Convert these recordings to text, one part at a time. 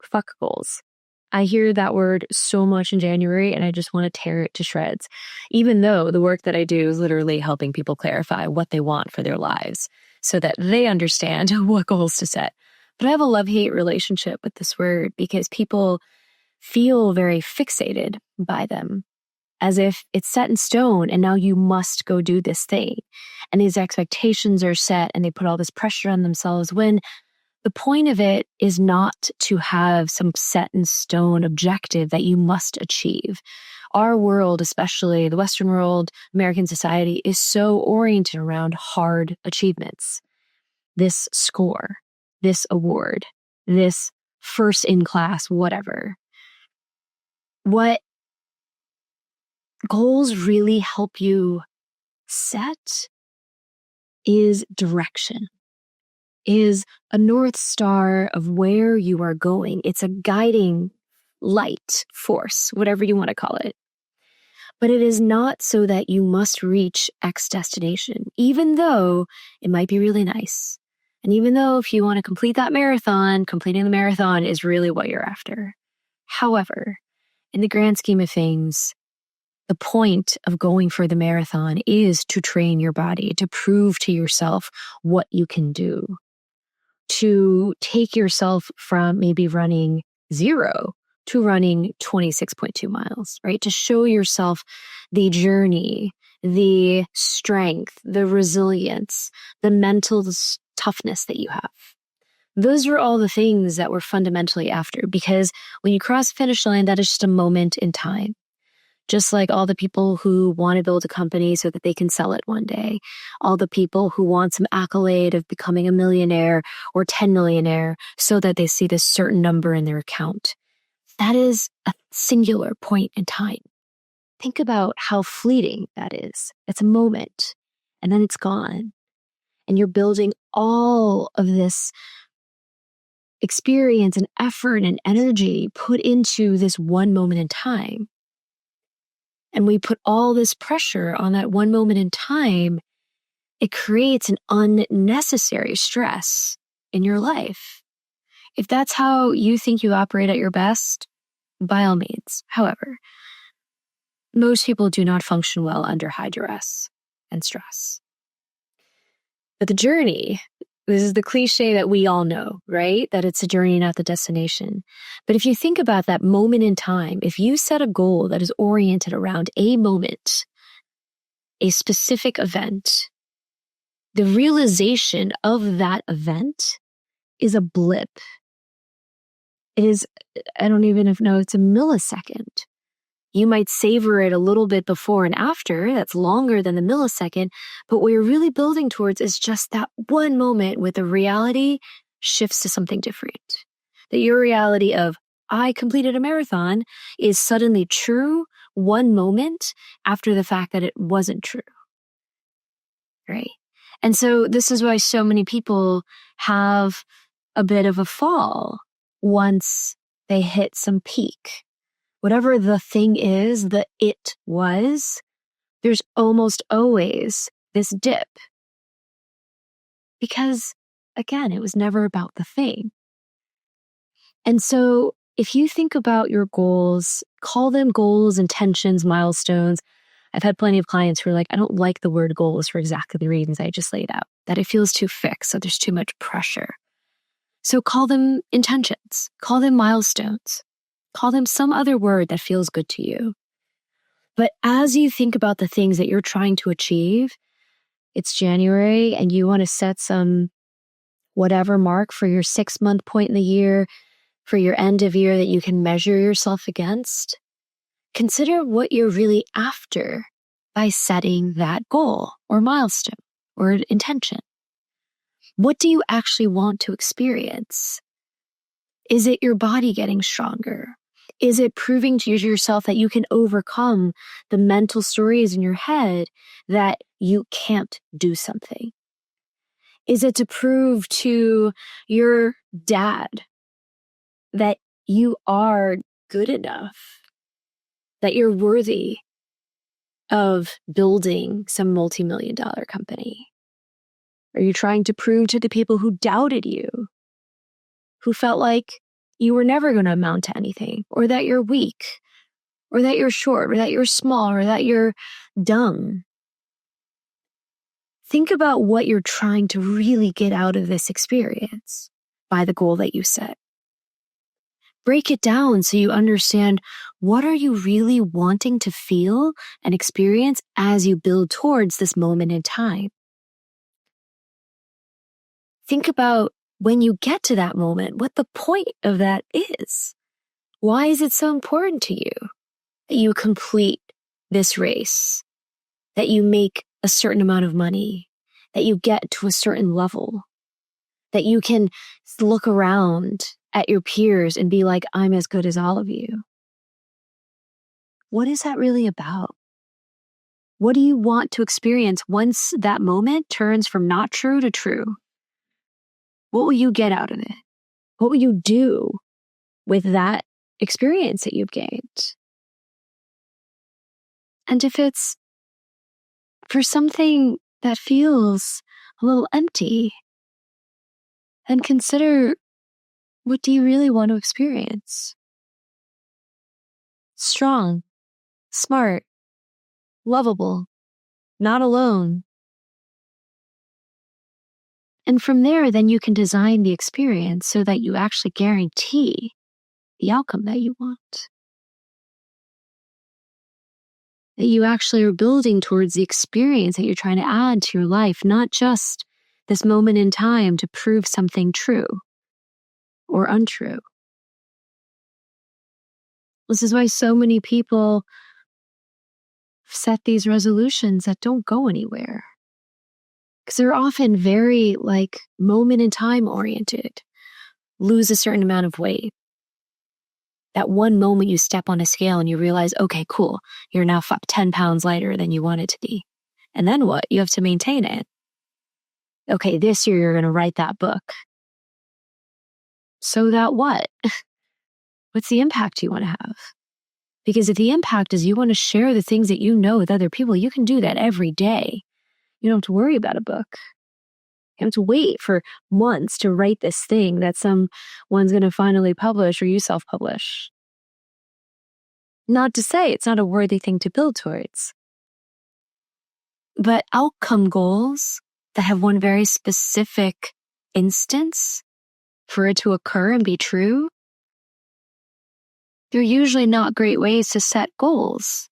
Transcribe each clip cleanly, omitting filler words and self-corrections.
Fuck goals. I hear that word so much in January and I just want to tear it to shreds, even though the work that I do is literally helping people clarify what they want for their lives so that they understand what goals to set. But I have a love-hate relationship with this word because people feel very fixated by them, as if it's set in stone and now you must go do this thing. And these expectations are set and they put all this pressure on themselves when the point of it is not to have some set in stone objective that you must achieve. Our world, especially the Western world, American society, is so oriented around hard achievements. This score, this award, this first in class, whatever. What goals really help you set is direction, is a North Star of where you are going. It's a guiding light, force, whatever you want to call it. But it is not so that you must reach X destination, even though it might be really nice. And even though if you want to complete that marathon, completing the marathon is really what you're after. However, in the grand scheme of things, the point of going for the marathon is to train your body, to prove to yourself what you can do, to take yourself from maybe running 0 to running 26.2 miles, right? To show yourself the journey, the strength, the resilience, the mental toughness that you have. Those are all the things that we're fundamentally after, because when you cross the finish line, that is just a moment in time. Just like all the people who want to build a company so that they can sell it one day. All the people who want some accolade of becoming a millionaire or 10 millionaire so that they see this certain number in their account. That is a singular point in time. Think about how fleeting that is. It's a moment and then it's gone. And you're building all of this experience and effort and energy put into this one moment in time. And we put all this pressure on that one moment in time, it creates an unnecessary stress in your life. If that's how you think you operate at your best, by all means. However, most people do not function well under high duress and stress. But the journey, this is the cliche that we all know, right? That it's a journey, not the destination. But if you think about that moment in time, if you set a goal that is oriented around a moment, a specific event, the realization of that event is a blip. It is, I don't even know, it's a millisecond. You might savor it a little bit before and after. That's longer than the millisecond. But what you're really building towards is just that one moment where the reality shifts to something different. That your reality of, I completed a marathon, is suddenly true one moment after the fact that it wasn't true. Right? And so this is why so many people have a bit of a fall once they hit some peak. Whatever the thing is, the it was, there's almost always this dip. Because, again, it was never about the thing. And so if you think about your goals, call them goals, intentions, milestones. I've had plenty of clients who are like, I don't like the word goals for exactly the reasons I just laid out, that it feels too fixed, so there's too much pressure. So call them intentions, call them milestones. Call them some other word that feels good to you. But as you think about the things that you're trying to achieve, it's January and you want to set some whatever mark for your 6-month point in the year, for your end of year that you can measure yourself against. Consider what you're really after by setting that goal or milestone or intention. What do you actually want to experience? Is it your body getting stronger? Is it proving to yourself that you can overcome the mental stories in your head that you can't do something? Is it to prove to your dad that you are good enough, that you're worthy of building some multi-million-dollar company? Are you trying to prove to the people who doubted you, who felt like you were never going to amount to anything, or that you're weak, or that you're short, or that you're small, or that you're dumb. Think about what you're trying to really get out of this experience by the goal that you set. Break it down so you understand, what are you really wanting to feel and experience as you build towards this moment in time. Think about, when you get to that moment, what the point of that is. Why is it so important to you that you complete this race, that you make a certain amount of money, that you get to a certain level, that you can look around at your peers and be like, I'm as good as all of you? What is that really about? What do you want to experience once that moment turns from not true to true? What will you get out of it? What will you do with that experience that you've gained? And if it's for something that feels a little empty, then consider, what do you really want to experience? Strong, smart, lovable, not alone. And from there, then you can design the experience so that you actually guarantee the outcome that you want. That you actually are building towards the experience that you're trying to add to your life, not just this moment in time to prove something true or untrue. This is why so many people set these resolutions that don't go anywhere. Because they're often very moment in time oriented. Lose a certain amount of weight. That one moment you step on a scale and you realize, okay, cool, you're now 10 pounds lighter than you wanted to be. And then what? You have to maintain it. Okay, this year you're going to write that book. So that what? What's the impact you want to have? Because if the impact is you want to share the things that you know with other people, you can do that every day. You don't have to worry about a book. You don't have to wait for months to write this thing that someone's going to finally publish or you self-publish. Not to say it's not a worthy thing to build towards. But outcome goals that have one very specific instance for it to occur and be true, they're usually not great ways to set goals.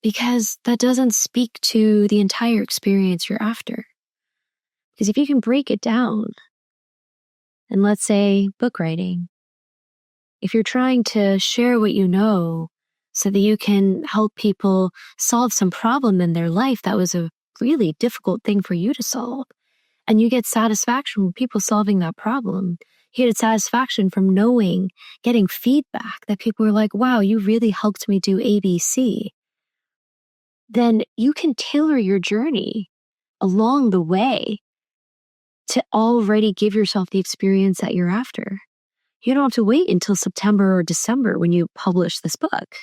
Because that doesn't speak to the entire experience you're after. Because if you can break it down, and let's say book writing, if you're trying to share what you know so that you can help people solve some problem in their life that was a really difficult thing for you to solve, and you get satisfaction from people solving that problem, you get satisfaction from getting feedback that people are like, wow, you really helped me do ABC, then you can tailor your journey along the way to already give yourself the experience that you're after. You don't have to wait until September or December when you publish this book.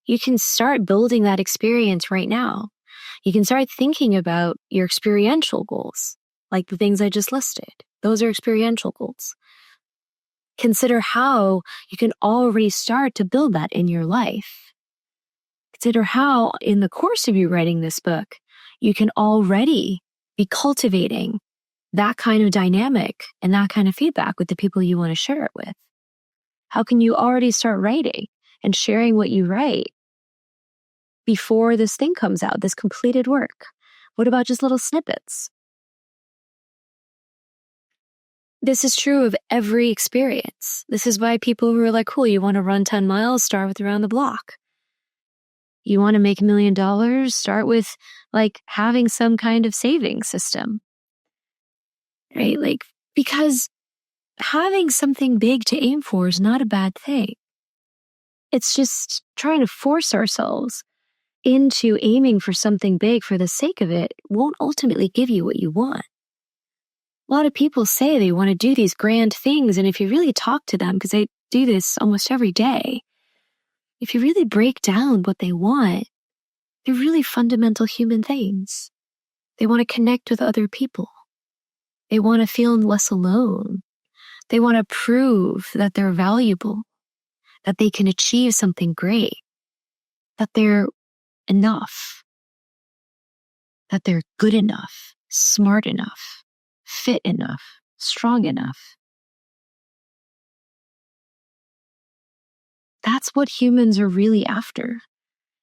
You can start building that experience right now. You can start thinking about your experiential goals, like the things I just listed. Those are experiential goals. Consider how you can already start to build that in your life. Consider how, in the course of you writing this book, you can already be cultivating that kind of dynamic and that kind of feedback with the people you want to share it with. How can you already start writing and sharing what you write before this thing comes out, this completed work? What about just little snippets? This is true of every experience. This is why people who are like, cool, you want to run 10 miles, start with around the block. You want to make $1 million, start with having some kind of saving system, right? Because having something big to aim for is not a bad thing. It's just trying to force ourselves into aiming for something big for the sake of it won't ultimately give you what you want. A lot of people say they want to do these grand things, and if you really talk to them, because they do this almost every day, if you really break down what they want, they're really fundamental human things. They want to connect with other people. They want to feel less alone. They want to prove that they're valuable, that they can achieve something great, that they're enough, that they're good enough, smart enough, fit enough, strong enough. That's what humans are really after.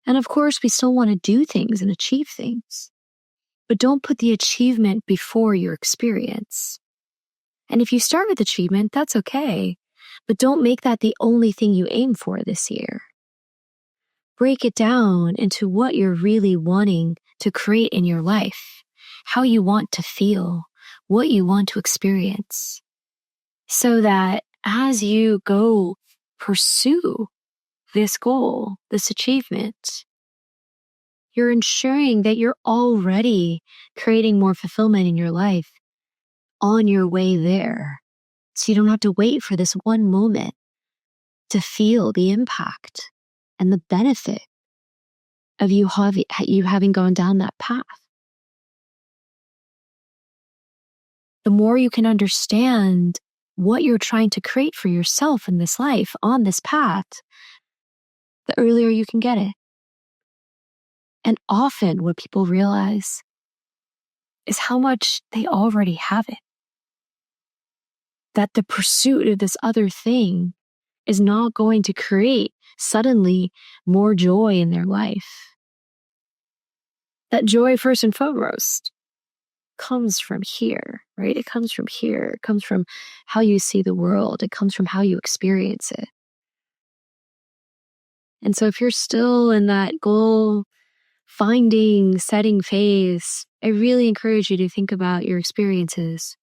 And of course, we still want to do things and achieve things. But don't put the achievement before your experience. And if you start with achievement, that's okay. But don't make that the only thing you aim for this year. Break it down into what you're really wanting to create in your life, how you want to feel, what you want to experience. So that as you go pursue this goal, this achievement, you're ensuring that you're already creating more fulfillment in your life on your way there. So you don't have to wait for this one moment to feel the impact and the benefit of you having gone down that path. The more you can understand what you're trying to create for yourself in this life on this path, the earlier you can get it. And often what people realize is how much they already have it. That the pursuit of this other thing is not going to create suddenly more joy in their life. That joy, first and foremost, comes from here, right? It comes from here. It comes from how you see the world. It comes from how you experience it. And so if you're still in that goal finding, setting phase, I really encourage you to think about your experiences.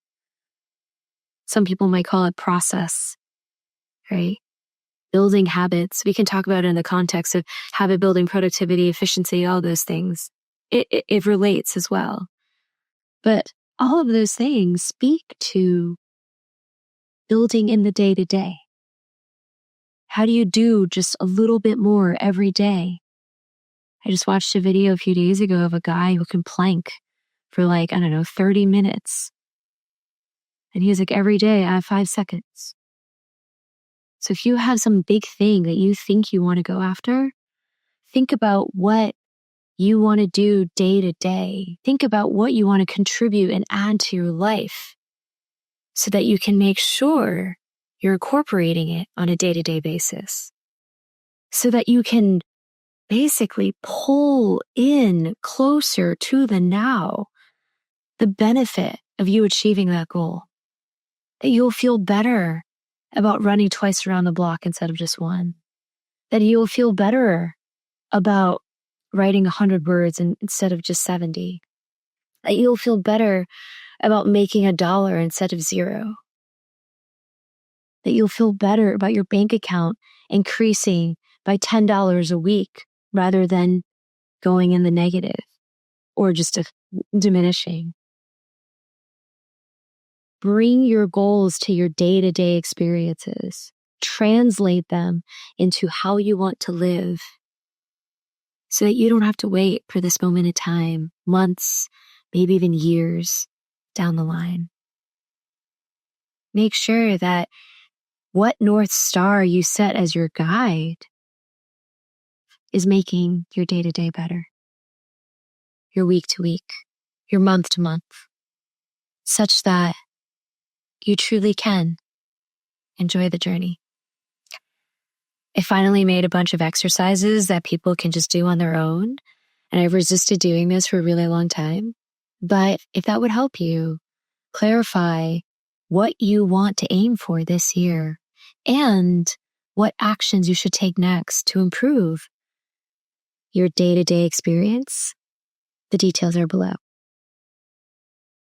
Some people might call it process, right? Building habits. We can talk about it in the context of habit building, productivity, efficiency, all those things. It relates as well. But all of those things speak to building in the day-to-day. How do you do just a little bit more every day? I just watched a video a few days ago of a guy who can plank for 30 minutes. And he was like, every day I have 5 seconds. So if you have some big thing that you think you want to go after, think about what you want to do day to day. Think about what you want to contribute and add to your life so that you can make sure you're incorporating it on a day-to-day basis. So that you can basically pull in closer to the now, the benefit of you achieving that goal. That you'll feel better about running twice around the block instead of just one. That you'll feel better about writing 100 words instead of just 70. That you'll feel better about making $1 instead of 0. That you'll feel better about your bank account increasing by $10 a week rather than going in the negative or just diminishing. Bring your goals to your day-to-day experiences. Translate them into how you want to live so that you don't have to wait for this moment in time, months, maybe even years down the line. Make sure that what North Star you set as your guide is making your day-to-day better, your week-to-week, your month-to-month, such that you truly can enjoy the journey. I finally made a bunch of exercises that people can just do on their own, and I've resisted doing this for a really long time. But if that would help you clarify what you want to aim for this year and what actions you should take next to improve your day-to-day experience, the details are below.